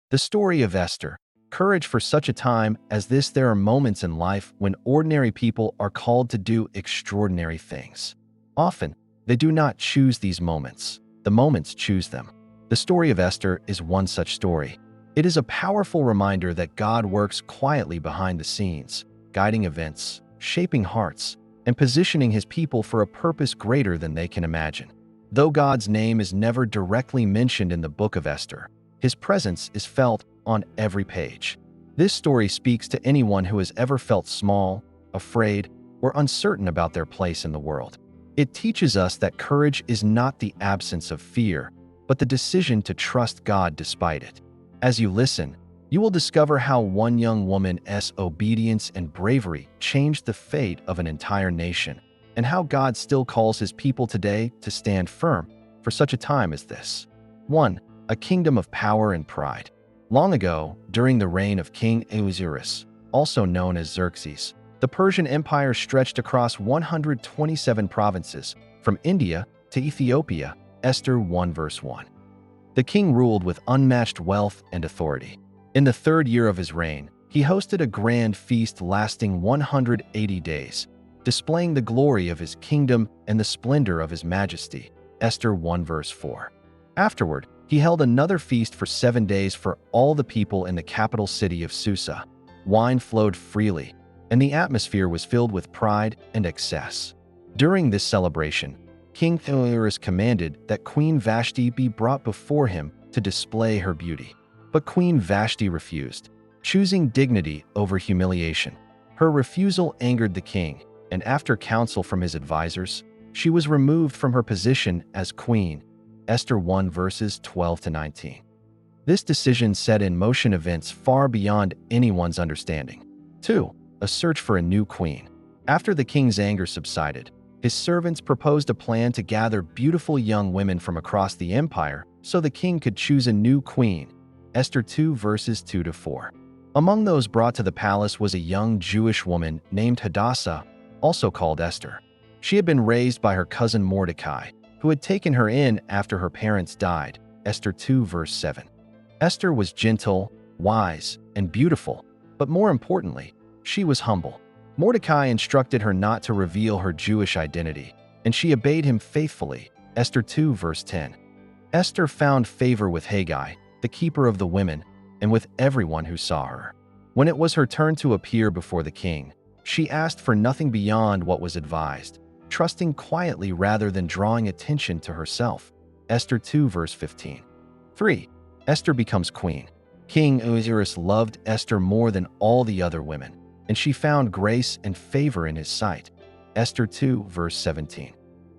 The story of Esther. Courage for such a time as this. There are moments in life when ordinary people are called to do extraordinary things. Often, they do not choose these moments. The moments choose them. The story of Esther is one such story. It is a powerful reminder that God works quietly behind the scenes, guiding events, shaping hearts, and positioning his people for a purpose greater than they can imagine. Though God's name is never directly mentioned in the book of Esther, his presence is felt on every page. This story speaks to anyone who has ever felt small, afraid, or uncertain about their place in the world. It teaches us that courage is not the absence of fear, but the decision to trust God despite it. As you listen, you will discover how one young woman's obedience and bravery changed the fate of an entire nation, and how God still calls his people today to stand firm for such a time as this. 1. A kingdom of power and pride. Long ago, during the reign of King Ahasuerus, also known as Xerxes, the Persian Empire stretched across 127 provinces, from India to Ethiopia. Esther 1 verse 1. The king ruled with unmatched wealth and authority. In the third year of his reign, he hosted a grand feast lasting 180 days, displaying the glory of his kingdom and the splendor of his majesty. Esther 1 verse 4. Afterward, he held another feast for 7 days for all the people in the capital city of Susa. Wine flowed freely, and the atmosphere was filled with pride and excess. During this celebration, King Ahasuerus commanded that Queen Vashti be brought before him to display her beauty. But Queen Vashti refused, choosing dignity over humiliation. Her refusal angered the king, and after counsel from his advisors, she was removed from her position as queen. Esther 1 verses 12 to 19. This decision set in motion events far beyond anyone's understanding. 2. A search for a new queen. After the king's anger subsided, his servants proposed a plan to gather beautiful young women from across the empire so the king could choose a new queen. Esther 2 verses 2 to 4. Among those brought to the palace was a young Jewish woman named Hadassah, also called Esther. She had been raised by her cousin Mordecai, who had taken her in after her parents died. Esther 2 verse 7. Esther was gentle, wise, and beautiful, but more importantly, she was humble. Mordecai instructed her not to reveal her Jewish identity, and she obeyed him faithfully. Esther 2 verse 10. Esther found favor with Haggai, the keeper of the women, and with everyone who saw her. When it was her turn to appear before the king, she asked for nothing beyond what was advised, trusting quietly rather than drawing attention to herself. Esther 2 verse 15. 3. Esther becomes queen. King Ahasuerus loved Esther more than all the other women, and she found grace and favor in his sight. Esther 2 verse 17.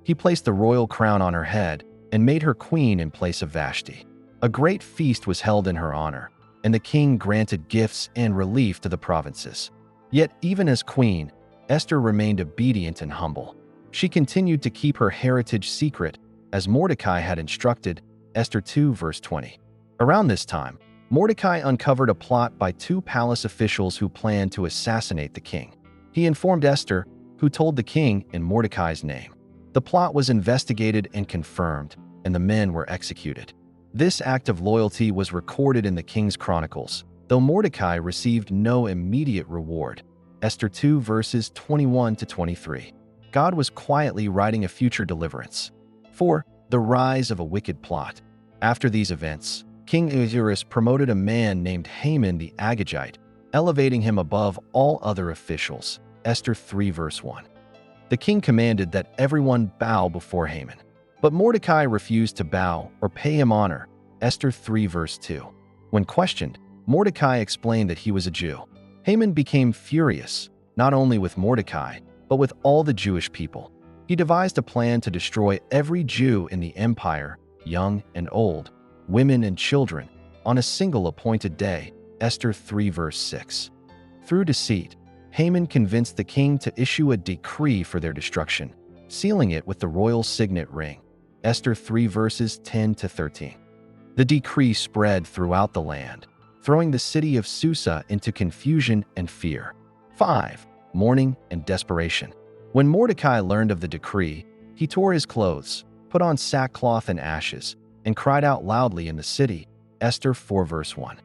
He placed the royal crown on her head and made her queen in place of Vashti. A great feast was held in her honor, and the king granted gifts and relief to the provinces. Yet even as queen, Esther remained obedient and humble. She continued to keep her heritage secret, as Mordecai had instructed. Esther 2 verse 20. Around this time, Mordecai uncovered a plot by 2 palace officials who planned to assassinate the king. He informed Esther, who told the king in Mordecai's name. The plot was investigated and confirmed, and the men were executed. This act of loyalty was recorded in the king's chronicles, though Mordecai received no immediate reward. Esther 2 verses 21 to 23. God was quietly writing a future deliverance. 4. The rise of a wicked plot. After these events, King Ahasuerus promoted a man named Haman the Agagite, elevating him above all other officials. Esther 3 verse 1. The king commanded that everyone bow before Haman, but Mordecai refused to bow or pay him honor. Esther 3 verse 2. When questioned, Mordecai explained that he was a Jew. Haman became furious, not only with Mordecai, but with all the Jewish people. He devised a plan to destroy every Jew in the empire, young and old, women and children, on a single appointed day. Esther 3 verse 6. Through deceit, Haman convinced the king to issue a decree for their destruction, sealing it with the royal signet ring. Esther 3 verses 10 to 13. The decree spread throughout the land, throwing the city of Susa into confusion and fear. 5. Mourning and desperation. When Mordecai learned of the decree, he tore his clothes, put on sackcloth and ashes, and cried out loudly in the city. Esther 4 verse 1.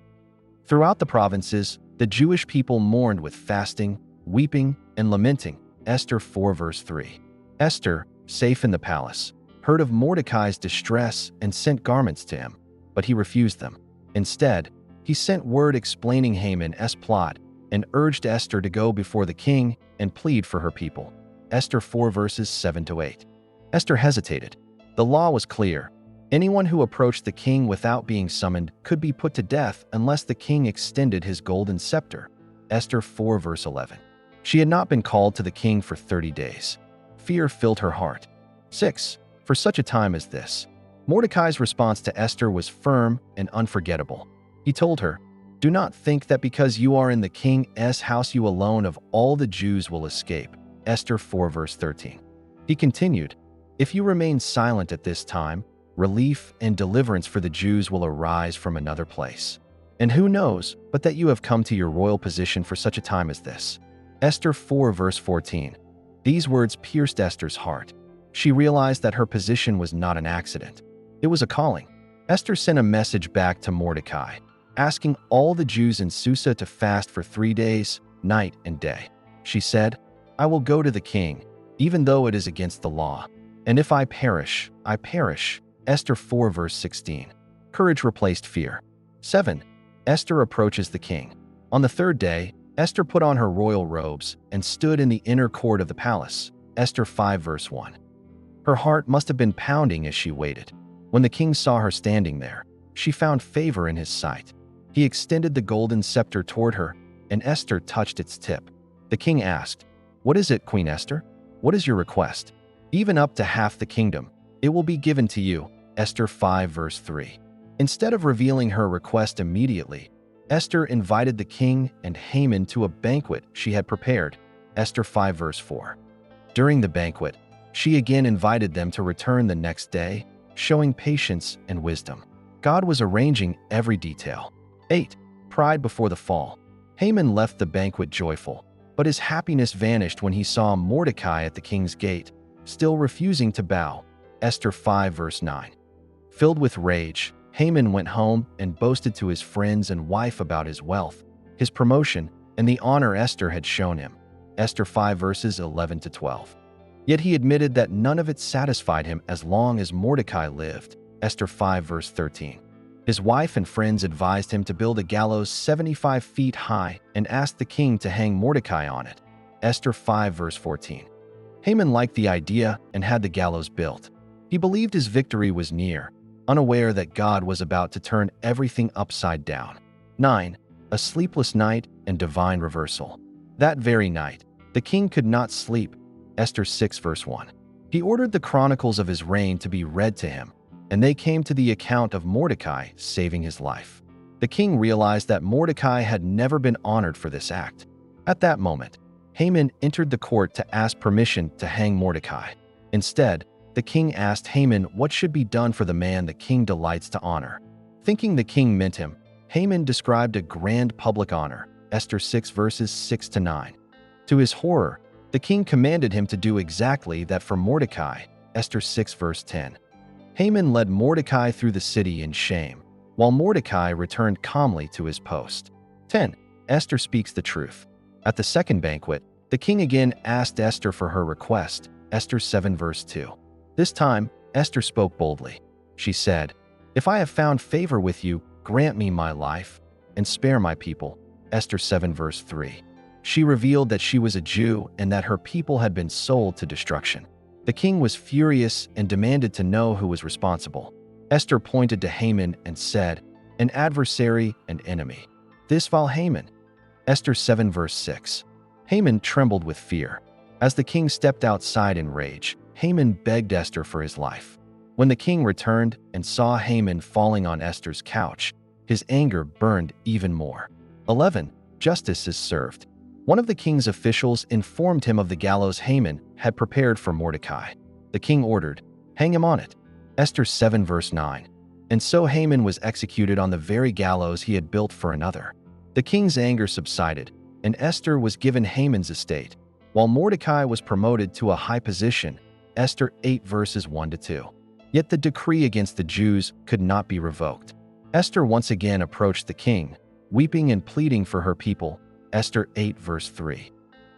Throughout the provinces, the Jewish people mourned with fasting, weeping, and lamenting. Esther 4 verse 3. Esther, safe in the palace, heard of Mordecai's distress and sent garments to him, but he refused them. Instead, he sent word explaining Haman's plot and urged Esther to go before the king and plead for her people. Esther 4 verses 7 to 8. Esther hesitated. The law was clear. Anyone who approached the king without being summoned could be put to death unless the king extended his golden scepter. Esther 4 verse 11. She had not been called to the king for 30 days. Fear filled her heart. 6. For such a time as this. Mordecai's response to Esther was firm and unforgettable. He told her, "Do not think that because you are in the king's house you alone of all the Jews will escape." Esther 4 verse 13. He continued, "If you remain silent at this time, relief and deliverance for the Jews will arise from another place. And who knows but that you have come to your royal position for such a time as this." Esther 4 verse 14. These words pierced Esther's heart. She realized that her position was not an accident. It was a calling. Esther sent a message back to Mordecai, asking all the Jews in Susa to fast for 3 days, night and day. She said, "I will go to the king, even though it is against the law. And if I perish, I perish." Esther 4 verse 16. Courage replaced fear. 7. Esther approaches the king. On the third day, Esther put on her royal robes and stood in the inner court of the palace. Esther 5 verse 1. Her heart must have been pounding as she waited. When the king saw her standing there, she found favor in his sight. He extended the golden scepter toward her, and Esther touched its tip. The king asked, "What is it, Queen Esther? What is your request?" "Even up to half the kingdom, it will be given to you." Esther 5 verse 3. Instead of revealing her request immediately, Esther invited the king and Haman to a banquet she had prepared. Esther 5 verse 4. During the banquet, she again invited them to return the next day, showing patience and wisdom. God was arranging every detail. 8. Pride before the fall. Haman left the banquet joyful, but his happiness vanished when he saw Mordecai at the king's gate, still refusing to bow. Esther 5 verse 9. Filled with rage, Haman went home and boasted to his friends and wife about his wealth, his promotion, and the honor Esther had shown him. Esther 5 verses 11 to 12. Yet he admitted that none of it satisfied him as long as Mordecai lived. Esther 5 verse 13. His wife and friends advised him to build a gallows 75 feet high and asked the king to hang Mordecai on it. Esther 5 verse 14. Haman liked the idea and had the gallows built. He believed his victory was near, unaware that God was about to turn everything upside down. 9. A sleepless night and divine reversal. That very night, the king could not sleep. Esther 6 verse 1. He ordered the chronicles of his reign to be read to him, and they came to the account of Mordecai saving his life. The king realized that Mordecai had never been honored for this act. At that moment, Haman entered the court to ask permission to hang Mordecai. Instead, the king asked Haman what should be done for the man the king delights to honor. Thinking the king meant him, Haman described a grand public honor. Esther 6 verses 6 to 9. To his horror, the king commanded him to do exactly that for Mordecai. Esther 6 verse 10. Haman led Mordecai through the city in shame, while Mordecai returned calmly to his post. 10. Esther speaks the truth. At the second banquet, the king again asked Esther for her request. Esther 7 verse 2. This time, Esther spoke boldly. She said, "If I have found favor with you, grant me my life and spare my people." Esther 7 verse 3. She revealed that she was a Jew and that her people had been sold to destruction. The king was furious and demanded to know who was responsible. Esther pointed to Haman and said, "An adversary and enemy. This foul Haman." Esther 7 verse 6. Haman trembled with fear. As the king stepped outside in rage, Haman begged Esther for his life. When the king returned and saw Haman falling on Esther's couch, his anger burned even more. 11. Justice is served. One of the king's officials informed him of the gallows Haman had prepared for Mordecai. The king ordered, "Hang him on it." Esther 7 verse 9. And so Haman was executed on the very gallows he had built for another. The king's anger subsided, and Esther was given Haman's estate, while Mordecai was promoted to a high position. Esther 8 verses 1 to 2. Yet the decree against the Jews could not be revoked. Esther once again approached the king, weeping and pleading for her people, Esther 8 verse 3.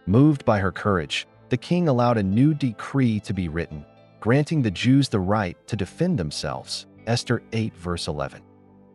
Moved by her courage, the king allowed a new decree to be written, granting the Jews the right to defend themselves, Esther 8 verse 11.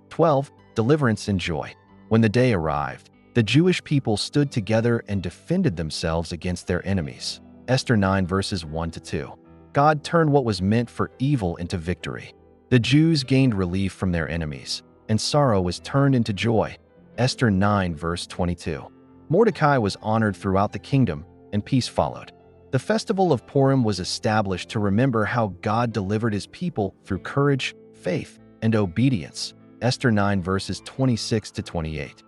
12. Deliverance and joy. When the day arrived, the Jewish people stood together and defended themselves against their enemies, Esther 9 verses 1 to 2. God turned what was meant for evil into victory. The Jews gained relief from their enemies, and sorrow was turned into joy, Esther 9 verse 22. Mordecai was honored throughout the kingdom, and peace followed. The festival of Purim was established to remember how God delivered his people through courage, faith, and obedience, Esther 9 verses 26 to 28.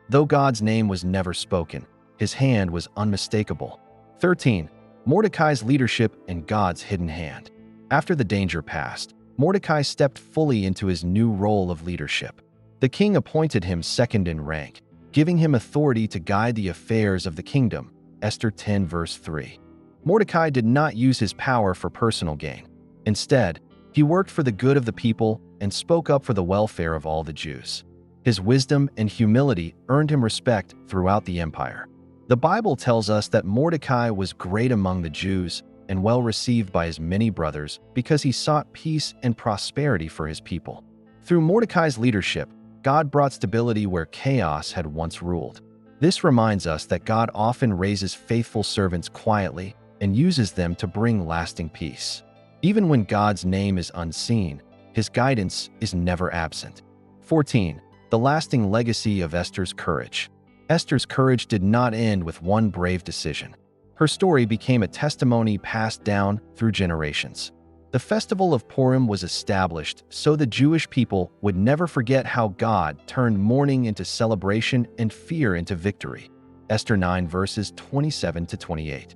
Though God's name was never spoken, his hand was unmistakable. 13. Mordecai's leadership and God's hidden hand. After the danger passed, Mordecai stepped fully into his new role of leadership. The king appointed him second in rank, giving him authority to guide the affairs of the kingdom, Esther 10 verse 3. Mordecai did not use his power for personal gain. Instead, he worked for the good of the people and spoke up for the welfare of all the Jews. His wisdom and humility earned him respect throughout the empire. The Bible tells us that Mordecai was great among the Jews and well received by his many brothers because he sought peace and prosperity for his people. Through Mordecai's leadership, God brought stability where chaos had once ruled. This reminds us that God often raises faithful servants quietly and uses them to bring lasting peace. Even when God's name is unseen, his guidance is never absent. 14. The lasting legacy of Esther's courage. Esther's courage did not end with one brave decision. Her story became a testimony passed down through generations. The festival of Purim was established so the Jewish people would never forget how God turned mourning into celebration and fear into victory. Esther 9 verses 27 to 28.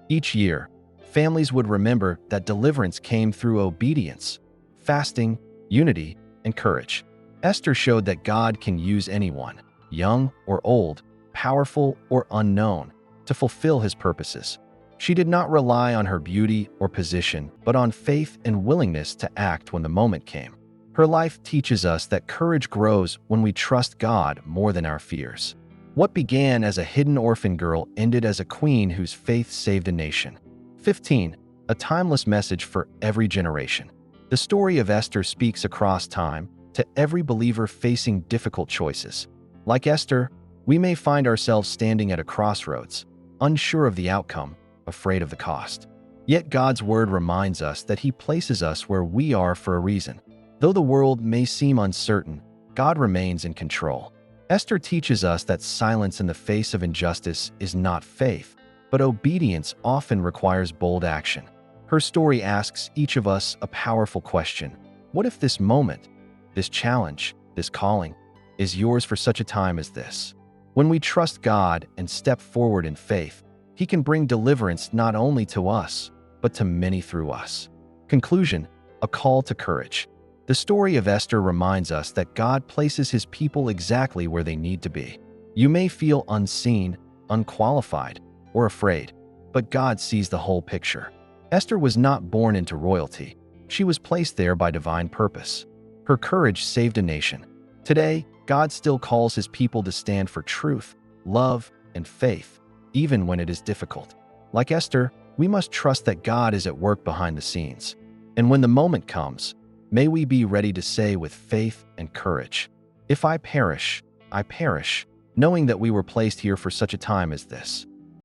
Each year, families would remember that deliverance came through obedience, fasting, unity, and courage. Esther showed that God can use anyone, young or old, powerful or unknown, to fulfill his purposes. She did not rely on her beauty or position, but on faith and willingness to act when the moment came. Her life teaches us that courage grows when we trust God more than our fears. What began as a hidden orphan girl ended as a queen whose faith saved a nation. 15. A timeless message for every generation. The story of Esther speaks across time to every believer facing difficult choices. Like Esther, we may find ourselves standing at a crossroads, unsure of the outcome, afraid of the cost. Yet God's word reminds us that he places us where we are for a reason. Though the world may seem uncertain, God remains in control. Esther teaches us that silence in the face of injustice is not faith, but obedience often requires bold action. Her story asks each of us a powerful question. What if this moment, this challenge, this calling, is yours for such a time as this? When we trust God and step forward in faith, he can bring deliverance not only to us, but to many through us. Conclusion: a call to courage. The story of Esther reminds us that God places his people exactly where they need to be. You may feel unseen, unqualified, or afraid, but God sees the whole picture. Esther was not born into royalty. She was placed there by divine purpose. Her courage saved a nation. Today, God still calls his people to stand for truth, love, and faith, even when it is difficult. Like Esther, we must trust that God is at work behind the scenes. And when the moment comes, may we be ready to say with faith and courage, "If I perish, I perish," knowing that we were placed here for such a time as this.